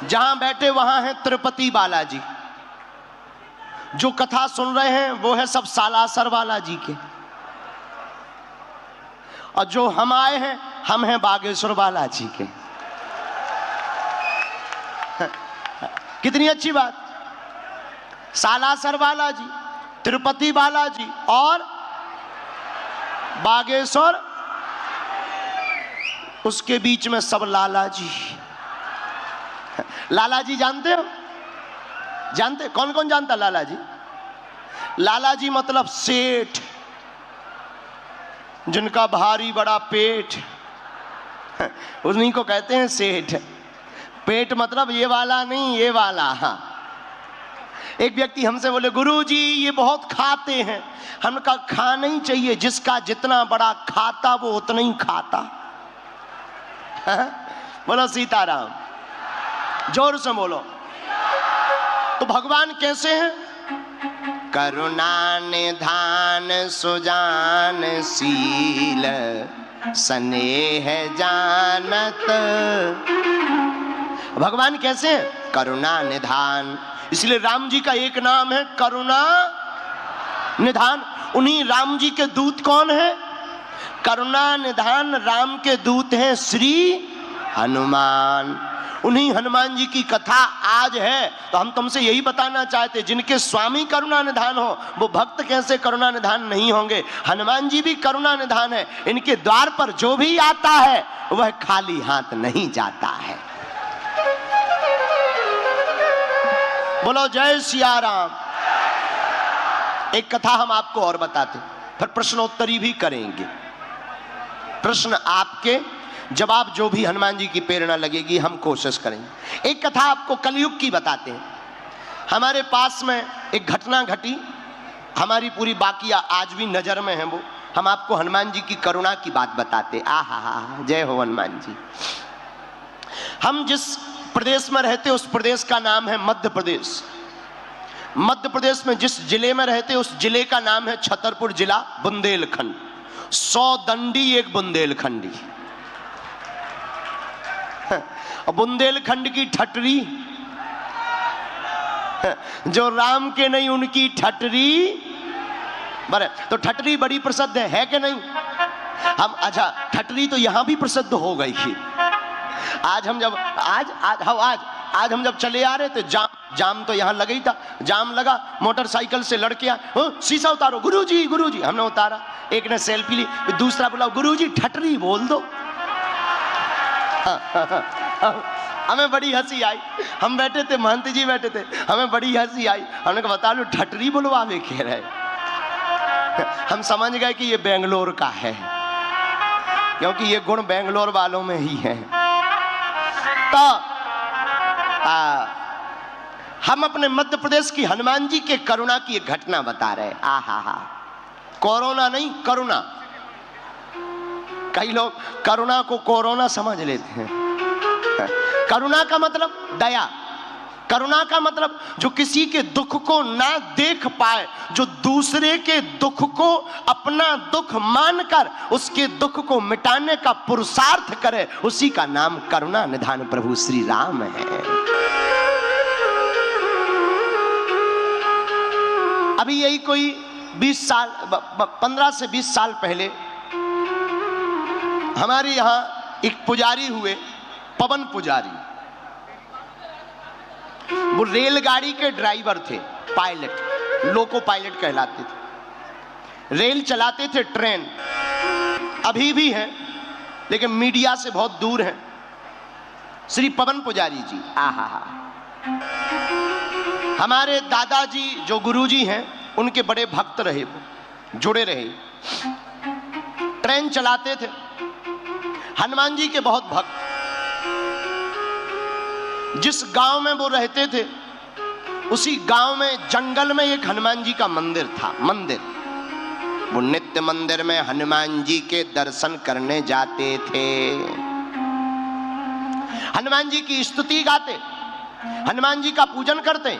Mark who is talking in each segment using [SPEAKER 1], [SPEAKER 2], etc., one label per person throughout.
[SPEAKER 1] जहां बैठे वहां है तिरुपति बालाजी, जो कथा सुन रहे हैं वो है सब सालासर बालाजी के, और जो हम आए हैं हम हैं बागेश्वर बालाजी के। कितनी अच्छी बात। सालासर बालाजी, तिरुपति बालाजी और बागेश्वर, उसके बीच में सब लाला जी। लाला जी जानते हो? जानते? कौन कौन जानता लाला जी? लाला जी मतलब सेठ, जिनका भारी बड़ा पेट, उन्हीं को कहते हैं सेठ। पेट मतलब ये वाला नहीं, ये वाला। हाँ, एक व्यक्ति हमसे बोले गुरुजी ये बहुत खाते हैं। हमने कहा खाना ही चाहिए, जिसका जितना बड़ा खाता वो उतना ही खाता। बोलो सीताराम, जोर से बोलो। तो भगवान कैसे हैं? करुणा निधान सुजान शील स्नेह जानत। भगवान कैसे हैं? करुणा निधान। इसलिए राम जी का एक नाम है करुणा निधान। उन्हीं राम जी के दूत कौन है? करुणा निधान राम के दूत हैं श्री हनुमान। उन्हीं हनुमान जी की कथा आज है। तो हम तुमसे यही बताना चाहते, जिनके स्वामी करुणा निधान हो वो भक्त कैसे करुणा निधान नहीं होंगे? हनुमान जी भी करुणा निधान है। इनके द्वार पर जो भी आता है वह खाली हाथ नहीं जाता है। बोलो जय सिया राम। एक कथा हम आपको और बताते, फिर प्रश्नोत्तरी भी करेंगे। प्रश्न आपके, जवाब जो भी हनुमान जी की प्रेरणा लगेगी हम कोशिश करेंगे। एक कथा आपको कलयुग की बताते हैं। हमारे पास में एक घटना घटी, हमारी पूरी बाकिया आज भी नजर में है वो। हम आपको हनुमान जी की करुणा की बात बताते। आहा हा, जय हो हनुमान जी। हम जिस प्रदेश में रहते उस प्रदेश का नाम है मध्य प्रदेश। मध्य प्रदेश में जिस जिले में रहते उस जिले का नाम है छतरपुर जिला, बुंदेलखंड। 100 दंडी एक बुंदेलखंडी। बुंदेलखंड की ठटरी, जो राम के नहीं उनकी ठटरी। बरे तो ठटरी बड़ी प्रसिद्ध है कि नहीं? हम अच्छा, ठटरी तो यहां भी प्रसिद्ध हो गई थी। आज हम जब आज हम जब चले आ रहे थे, जाम तो यहाँ लगा ही था। जाम लगा, मोटरसाइकिल से लड़के आए, शीशा उतारो गुरुजी गुरुजी। हमने उतारा, एक ने सेल्फी ली, दूसरा बोला गुरुजी ठटरी बोल दो। हमें बड़ी हंसी आई। हम बैठे थे, महंत जी बैठे थे, हमें बड़ी हंसी आई। हमने कहा बता लो ठटरी बुलवावे कह रहे। हम समझ गए कि ये बेंगलोर का है, क्योंकि ये गुण बेंगलोर वालों में ही है। तो हम अपने मध्य प्रदेश की हनुमान जी के करुणा की एक घटना बता रहे। आहा हा, कोरोना नहीं करुणा। कई लोग करुणा को कोरोना समझ लेते हैं। करुणा का मतलब दया। करुणा का मतलब जो किसी के दुख को ना देख पाए, जो दूसरे के दुख को अपना दुख मानकर उसके दुख को मिटाने का पुरुषार्थ करे, उसी का नाम करुणा निधान प्रभु श्री राम है। अभी यही कोई 20 साल 15 से 20 साल पहले हमारे यहाँ एक पुजारी हुए, पवन पुजारी। वो रेलगाड़ी के ड्राइवर थे, पायलट, लोको पायलट कहलाते थे। रेल चलाते थे, ट्रेन अभी भी है लेकिन मीडिया से बहुत दूर है। श्री पवन पुजारी जी, आहा हा, हमारे दादाजी जो गुरुजी हैं उनके बड़े भक्त रहे, वो जुड़े रहे। ट्रेन चलाते थे, हनुमान जी के बहुत भक्त। जिस गांव में वो रहते थे उसी गांव में जंगल में एक हनुमान जी का मंदिर था। मंदिर, वो नित्य मंदिर में हनुमान जी के दर्शन करने जाते थे। हनुमान जी की स्तुति गाते, हनुमान जी का पूजन करते।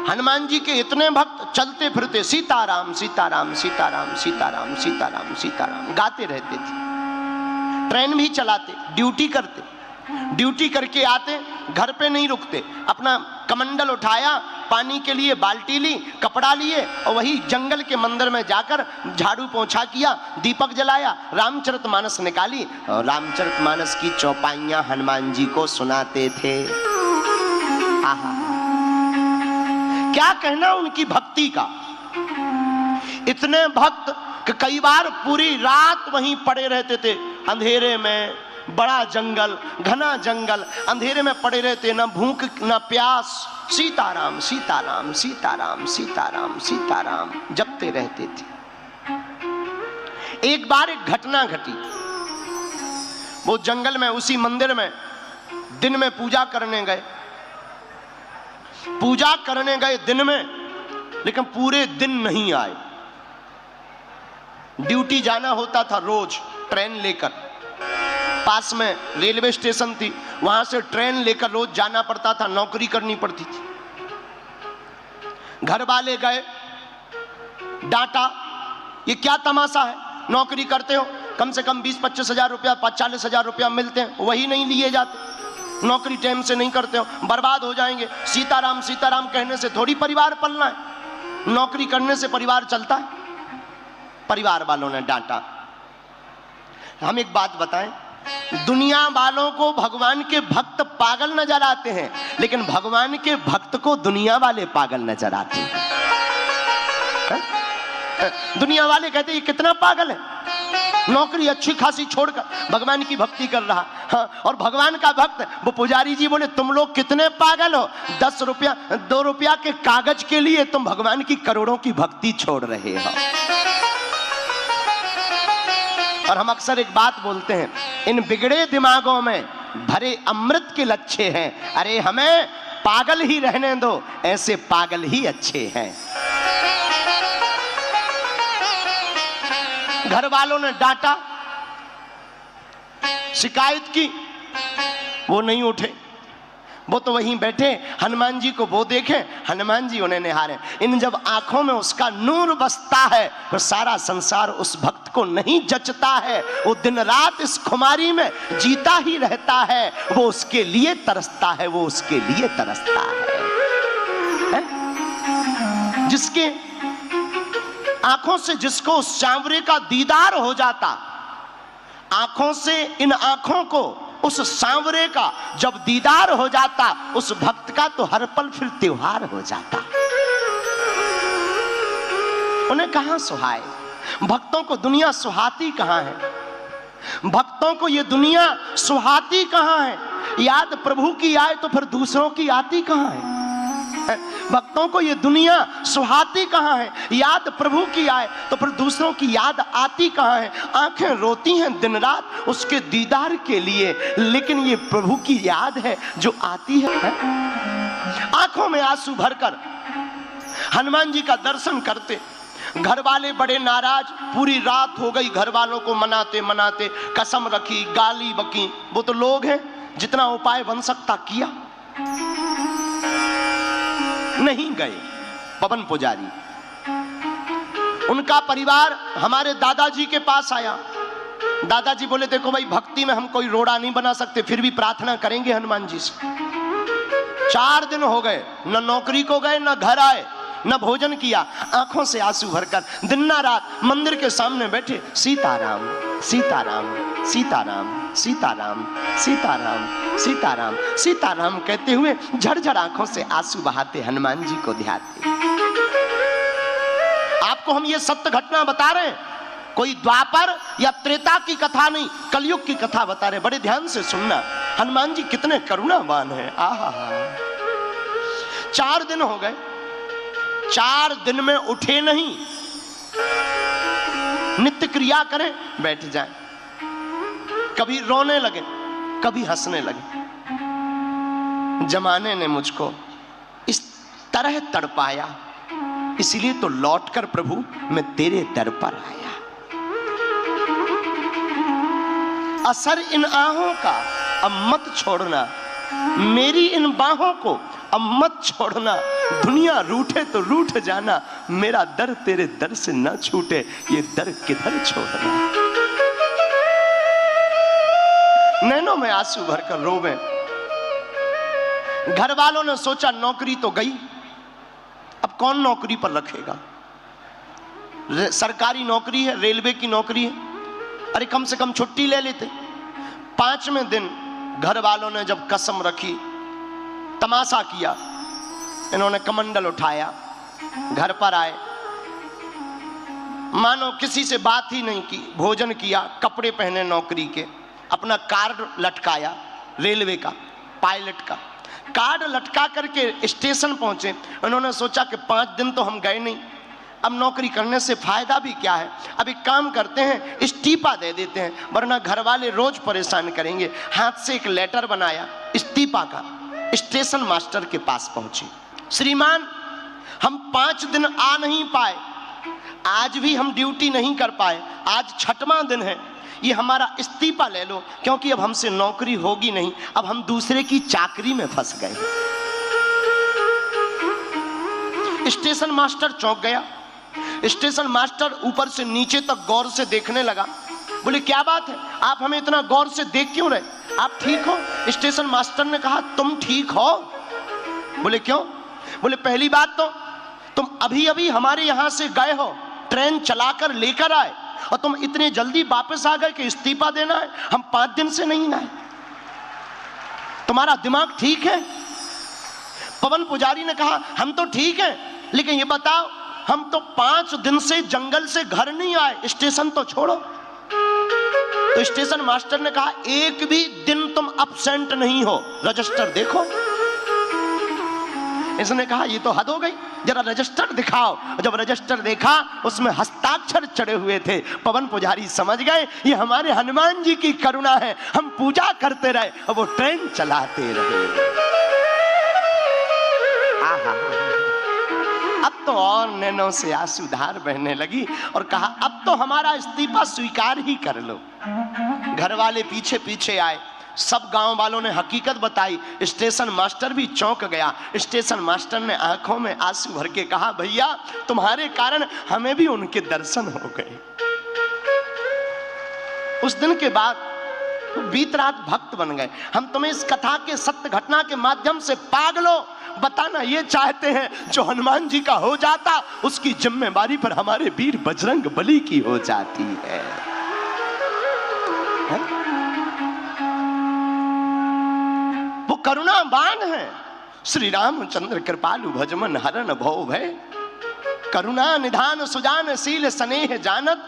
[SPEAKER 1] हनुमान जी के इतने भक्त चलते फिरते सीताराम सीताराम सीताराम सीताराम सीताराम सीताराम गाते रहते थे। ट्रेन भी चलाते, ड्यूटी करते, ड्यूटी करके आते, घर पे नहीं रुकते, अपना कमंडल उठाया, पानी के लिए बाल्टी ली, कपड़ा लिए और वही जंगल के मंदिर में जाकर झाड़ू पोंछा किया, दीपक जलाया, रामचरितमानस निकाली और रामचरितमानस की चौपाइयां हनुमान जी को सुनाते थे। आहा, क्या कहना उनकी भक्ति का। इतने भक्त कि कई बार पूरी रात वहीं पड़े रहते थे अंधेरे में, बड़ा जंगल, घना जंगल, अंधेरे में पड़े रहते, ना भूख ना प्यास, सीताराम सीताराम सीताराम सीताराम सीताराम जपते रहते थे। एक बार एक घटना घटी, वो जंगल में उसी मंदिर में दिन में पूजा करने गए, पूजा करने गए दिन में, लेकिन पूरे दिन नहीं आए। ड्यूटी जाना होता था रोज ट्रेन लेकर, पास में रेलवे स्टेशन थी, वहां से ट्रेन लेकर रोज जाना पड़ता था, नौकरी करनी पड़ती थी। घर वाले गए, डांटा, ये क्या तमाशा है, नौकरी करते हो, कम से कम 20-25 हजार रुपया, 40 हजार रुपया मिलते हैं, वही नहीं लिए जाते, नौकरी टाइम से नहीं करते हो, बर्बाद हो जाएंगे। सीताराम सीताराम कहने से थोड़ी परिवार पलना है, नौकरी करने से परिवार चलता है। परिवार वालों ने डांटा। हम एक बात बताएं, दुनिया वालों को भगवान के भक्त पागल नजर आते हैं, लेकिन भगवान के भक्त को दुनिया वाले पागल नजर आते हैं। दुनिया वाले कहते हैं ये कितना पागल है, नौकरी अच्छी खासी छोड़कर भगवान की भक्ति कर रहा। हाँ, और भगवान का भक्त वो पुजारी जी बोले तुम लोग कितने पागल हो, 10 रुपया 2 रुपया के कागज के लिए तुम भगवान की करोड़ों की भक्ति छोड़ रहे हो। और हम अक्सर एक बात बोलते हैं, इन बिगड़े दिमागों में भरे अमृत के लच्छे हैं, अरे हमें पागल ही रहने दो, ऐसे पागल ही अच्छे हैं। घर वालों ने डांटा, शिकायत की, वो नहीं उठे, वो तो वहीं बैठे, हनुमान जी को वो देखें, हनुमान जी उन्हें निहारें। इन जब आंखों में उसका नूर बसता है तो सारा संसार उस भक्त को नहीं जचता है, वो दिन रात इस खुमारी में जीता ही रहता है, वो उसके लिए तरसता है, वो उसके लिए तरसता है। जिसके आंखों से जिसको उस सांवरे का दीदार हो जाता, आंखों से इन आंखों को उस सांवरे का जब दीदार हो जाता, उस भक्त का तो हर पल फिर त्योहार हो जाता। उन्हें कहां सुहाए, भक्तों को दुनिया सुहाती कहां है, भक्तों को ये दुनिया सुहाती कहां है। याद प्रभु की आए तो फिर दूसरों की आती कहां है। भक्तों को ये दुनिया सुहाती कहां है, याद प्रभु की आए तो फिर दूसरों की याद आती कहां है। आंखें रोती हैं दिन रात उसके दीदार के लिए, लेकिन ये प्रभु की याद है जो आती है। आंखों में आंसू भरकर हनुमान जी का दर्शन करते, घर वाले बड़े नाराज, पूरी रात हो गई घर वालों को मनाते मनाते, कसम रखी, गाली बकी, वो तो लोग हैं, जितना उपाय बन सकता किया, नहीं गए। पवन पुजारी, उनका परिवार हमारे दादाजी के पास आया। दादाजी बोले देखो भाई, भक्ति में हम कोई रोड़ा नहीं बना सकते, फिर भी प्रार्थना करेंगे हनुमान जी से। 4 दिन हो गए, न नौकरी को गए, न घर आए, न भोजन किया, आंखों से आंसू भरकर दिन रात मंदिर के सामने बैठे, सीताराम सीताराम सीताराम सीताराम सीताराम सीताराम सीताराम कहते हुए झरझर आंखों से आंसू बहाते हनुमान जी को ध्याते। आपको हम ये सत्य घटना बता रहे हैं, कोई द्वापर या त्रेता की कथा नहीं, कलयुग की कथा बता रहे। बड़े ध्यान से सुनना, हनुमान जी कितने करुणावान हैं। आहा, 4 दिन हो गए, 4 दिन में उठे नहीं, नित्य क्रिया करें, बैठ जाएं, कभी रोने लगे, कभी हंसने लगे। जमाने ने मुझको इस तरह तड़पाया, इसलिए तो लौटकर प्रभु मैं तेरे दर पर आया। असर इन आहों का अब मत छोड़ना, मेरी इन बाहों को अब मत छोड़ना। दुनिया रूठे तो रूठ जाना, मेरा दर तेरे दर से न छूटे, ये दर किधर छोड़ना। नैनों में आंसू भरकर रोवे। घर वालों ने सोचा नौकरी तो गई, अब कौन नौकरी पर रखेगा। सरकारी नौकरी है, रेलवे की नौकरी है, अरे कम से कम छुट्टी ले लेते। 5वें दिन घर वालों ने जब कसम रखी, तमाशा किया, इन्होंने कमंडल उठाया, घर पर आए, मानो किसी से बात ही नहीं की, भोजन किया, कपड़े पहने नौकरी के, अपना कार्ड लटकाया रेलवे का, पायलट का कार्ड लटका करके स्टेशन पहुंचे। उन्होंने सोचा कि 5 दिन तो हम गए नहीं, अब नौकरी करने से फायदा भी क्या है, अब एक काम करते हैं, इस्तीफा दे देते हैं, वरना घर वाले रोज परेशान करेंगे। हाथ से एक लेटर बनाया इस्तीफा का, स्टेशन मास्टर के पास पहुंची। श्रीमान, हम 5 दिन आ नहीं पाए, आज भी हम ड्यूटी नहीं कर पाए, आज 6वां दिन है, ये हमारा इस्तीफा ले लो, क्योंकि अब हमसे नौकरी होगी नहीं, अब हम दूसरे की चाकरी में फंस गए। स्टेशन मास्टर चौंक गया। स्टेशन मास्टर ऊपर से नीचे तक गौर से देखने लगा। बोले क्या बात है, आप हमें इतना गौर से देख क्यों रहे, आप ठीक हो? स्टेशन मास्टर ने कहा तुम ठीक हो? बोले क्यों? बोले पहली बात तो तुम अभी अभी हमारे यहां से गए हो, ट्रेन चलाकर लेकर आए, और तुम इतने जल्दी वापस आ गए कि इस्तीफा देना है। हम 5 दिन से नहीं आए, तुम्हारा दिमाग ठीक है? पवन पुजारी ने कहा हम तो ठीक हैं, लेकिन ये बताओ, हम तो 5 दिन से जंगल से घर नहीं आए, स्टेशन तो छोड़ो। तो स्टेशन मास्टर ने कहा एक भी दिन तुम अब्सेंट नहीं हो, रजिस्टर देखो। इसने कहा ये तो हद हो गई, जरा रजिस्टर दिखाओ। जब रजिस्टर देखा उसमें हस्ताक्षर चढ़े हुए थे। पवन पुजारी समझ गए ये हमारे हनुमान जी की करुणा है, हम पूजा करते रहे और वो ट्रेन चलाते रहे। आहा, अब तो और नैनों से आंसूधार बहने लगी और कहा अब तो हमारा इस्तीफा स्वीकार ही कर लो। घर वाले पीछे पीछे आए, सब गांव वालों ने हकीकत बताई। स्टेशन मास्टर भी चौंक गया। स्टेशन मास्टर ने आंखों में आंसू भर के कहा भैया तुम्हारे कारण हमें भी उनके दर्शन हो गए। उस दिन के बाद बीत रात भक्त बन गए। हम तुम्हें इस कथा के सत्य घटना के माध्यम से पागलों बताना ये चाहते हैं, जो हनुमान जी का हो जाता उसकी जिम्मेवारी पर हमारे वीर बजरंग बली की हो जाती है। वो करुणावान है। श्री रामचंद्र कृपालु भजमन हरन भव भय, करुणा निधान सुजान शील स्नेह जानत।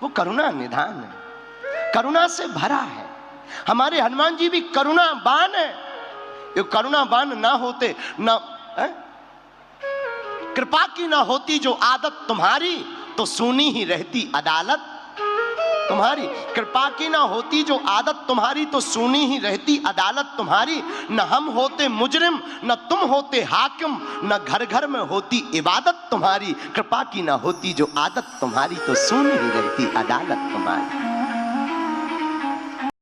[SPEAKER 1] वो करुणा निधान है, करुणा से भरा है। हमारे हनुमान जी भी करुणावान है। ये करुणावान ना होते, ना कृपा की ना होती जो आदत तुम्हारी, तो सुनी ही रहती अदालत तुम्हारी। कृपा की ना होती जो आदत तुम्हारी, तो सुनी ही रहती अदालत तुम्हारी। न हम होते मुजरिम, न तुम होते हाकिम, न घर घर में होती इबादत तुम्हारी। कृपा की ना होती जो आदत तुम्हारी, तो सुनी ही रहती अदालत तुम्हारी।